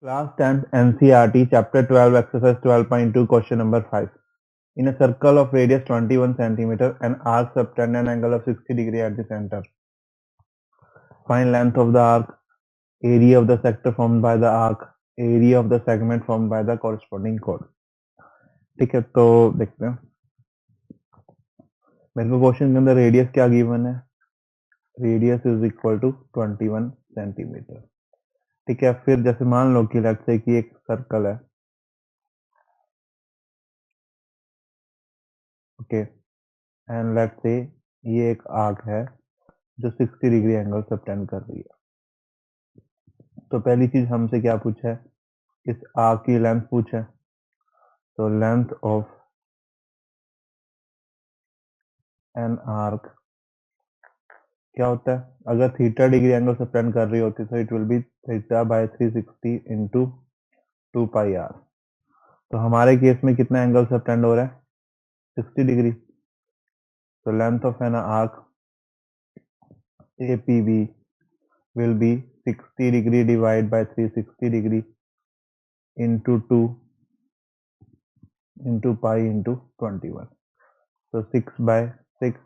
Class 10th NCERT Chapter 12 Exercise 12.2 Question number 5. In a circle of radius 21 centimeter, an arc subtend an angle of 60 degree at the center. Find length of the arc, area of the sector formed by the arc, area of the segment formed by the corresponding chord. ठीक है, तो देखते हैं मेरे को question के अंदर radius क्या गिवन है, radius is equal to 21 centimetre. ठीक है, फिर जैसे मान लो कि लेट्स से कि एक सर्कल है, ओके, एंड लेट्स से ये एक आर्क है जो 60 डिग्री एंगल सबटेंड कर रही है। तो पहली चीज हमसे क्या पूछा है, इस आर्क की लेंथ पूछा है। तो लेंथ ऑफ एन आर्क क्या होता है, अगर थीटा डिग्री एंगल सबटेंड कर रही होती तो it will be theta by 360 into 2 pi r. तो हमारे केस में कितना एंगल सबटेंड हो रहा है, 60 डिग्री। तो length of an arc APB will be 60 degree divided by 360 degree into 2 into pi into 21. So 6 by 6,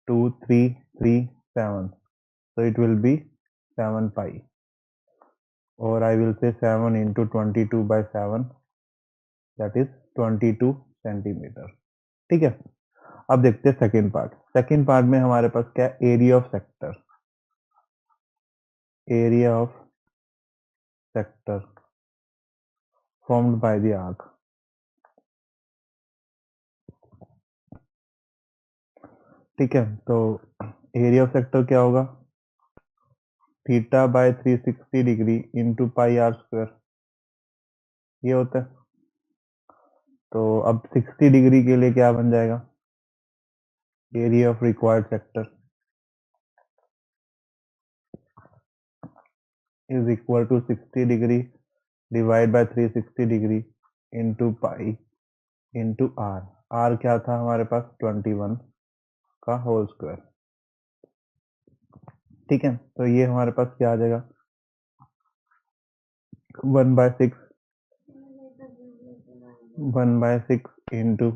2, 3, 3, 7. So it will be 7 pi. Or I will say 7 into 22 by 7, that is 22 centimeter. ठीक है, अब देखते हैं second part. Second part में हमारे पास क्या है, area of sector, area of sector formed by the arc. ठीक है, तो एरिया ऑफ सेक्टर क्या होगा, theta by 360 degree into pi r square, ये होता है। तो अब 60 डिग्री के लिए क्या बन जाएगा, area of required sector is equal to 60 degree divide by 360 degree into pi into r. R क्या था हमारे पास, 21 का होल स्क्वायर। ठीक है, तो ये हमारे पास क्या आ जाएगा, 1/6 इंटू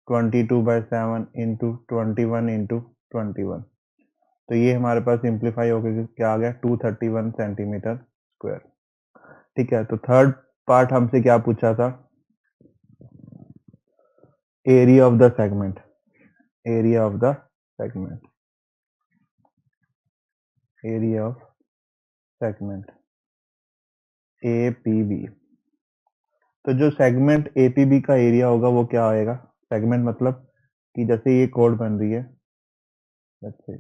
22/7 इंटू 21 इंटू 21। तो ये हमारे पास सिंप्लीफाई हो गया, क्या आ गया, 231 सेंटीमीटर स्क्वायर। ठीक है, तो थर्ड पार्ट हमसे क्या पूछा था, area of the segment, area of the segment, area of segment APB। तो जो सेगमेंट APB का एरिया होगा वो क्या आएगा, सेगमेंट मतलब कि जैसे ये कोड बन रही है, जैसे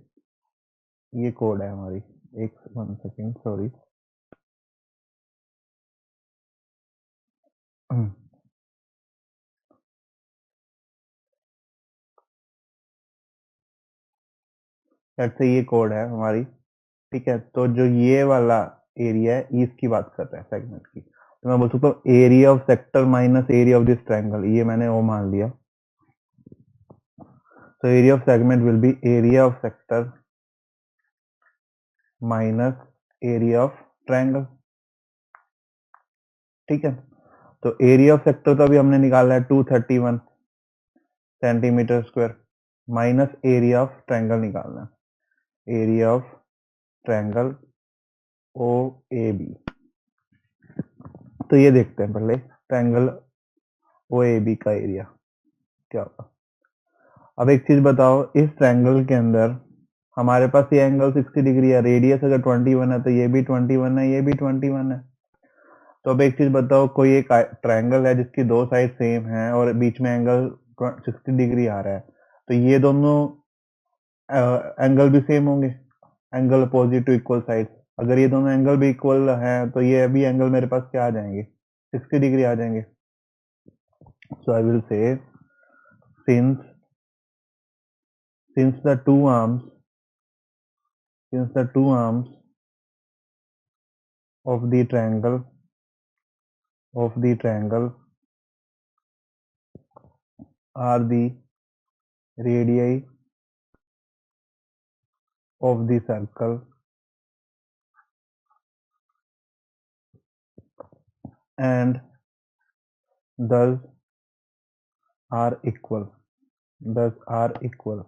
ये कोड है हमारी, एक 1 सेकेंड सॉरी, जैसे ये कोड है हमारी। ठीक है, तो जो ये वाला एरिया है इसकी बात कर रहे हैं सेगमेंट की, तो मैं बोल सकता हूँ area of sector minus area of this triangle, ये मैंने वो मान लिया। तो area of segment will be area of sector minus area of triangle. ठीक है, तो एरिया ऑफ सेक्टर तो अभी हमने निकाला है 231 centimetre square, minus area of triangle निकालना है, एरिया ऑफ ट्रायंगल OAB। तो ये देखते हैं पहले ट्रायंगल OAB का एरिया क्या होगा। अब एक चीज बताओ, इस ट्रायंगल के अंदर हमारे पास ये एंगल 60 डिग्री है, रेडियस अगर 21 है तो ये भी 21 है, ये भी 21 है। तो अब एक चीज बताओ, कोई एक ट्रायंगल है जिसकी दो साइड सेम है और बीच में एंगल 60 डिग्री आ रहा है, तो ये दोनों एंगल भी सेम होंगे, angle opposite to equal side. अगर ये दोनों एंगल भी इक्वल हैं तो ये भी एंगल मेरे पास क्या आ जाएंगे, 60 डिग्री आ जाएंगे। So I will say since since the two arms of the triangle are the radii of the circle, and thus are equal. Thus are equal.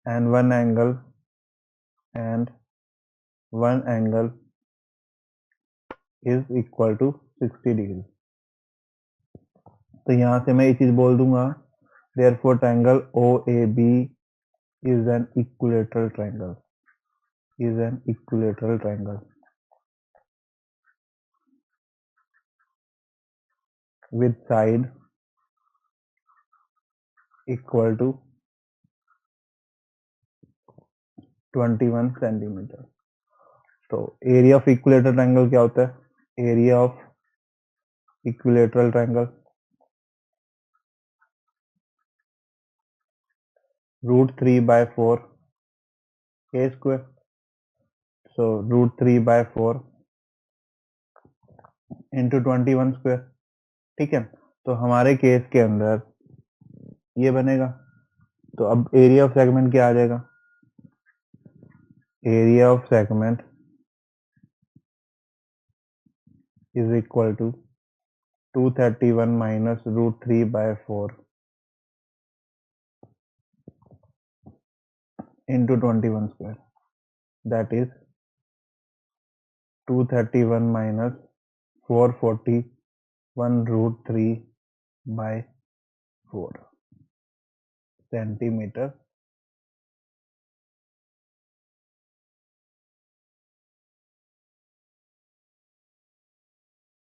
And one angle is equal to 60 degree. तो यहाँ से मैं ये चीज बोल दूंगा, therefore triangle OAB is an equilateral triangle. Is an equilateral triangle with side equal to 21 centimetre. तो area of equilateral triangle क्या होता है? Area of equilateral triangle √3/4 a square. So √3/4 into 21 square. ठीक है, तो हमारे केस के अंदर ये बनेगा. तो अब एरिया ऑफ सेगमेंट क्या आ जाएगा? Area of segment is equal to 231 minus √3/4 into 21 square. That is 231 minus 441 √3/4 centimetre